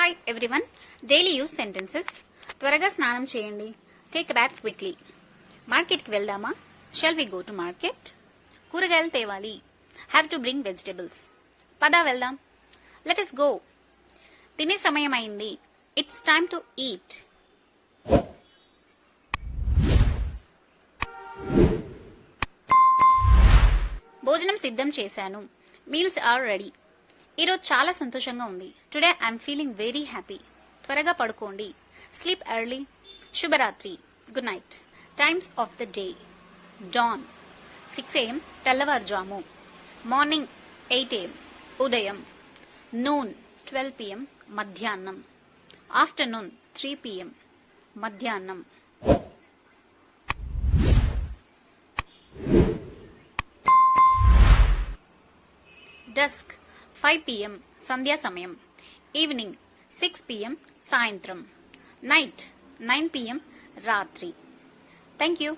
Hi everyone. Daily use sentences. త్వరగా స్నానం చేయండి. Take bath quickly. మార్కెట్కి వెళ్దామా? Shall we go to market? కూరగాయలు తేవాలి. Have to bring vegetables. పదా వెళ్దాం. Let us go. తినే సమయం అయింది. It's time to eat. భోజనం సిద్ధం చేశాను. Meals are ready. ఈరోజు చాలా సంతోషంగా ఉంది. Today I'm feeling very happy. త్వరగా పడుకోండి. Sleep early. శుభరాత్రి. Good night. Times of the day. Dawn 6 AM తెల్లవారుజాము. మార్నింగ్ 8 AM ఉదయం. నూన్ 12 PM మధ్యాహ్నం. ఆఫ్టర్నూన్ 3 PM మధ్యాహ్నం. డస్క్ 5 PM సంధ్యా సమయం. ఈవినింగ్ 6 PM సాయంత్రం. నైట్ 9 PM రాత్రి. Thank you.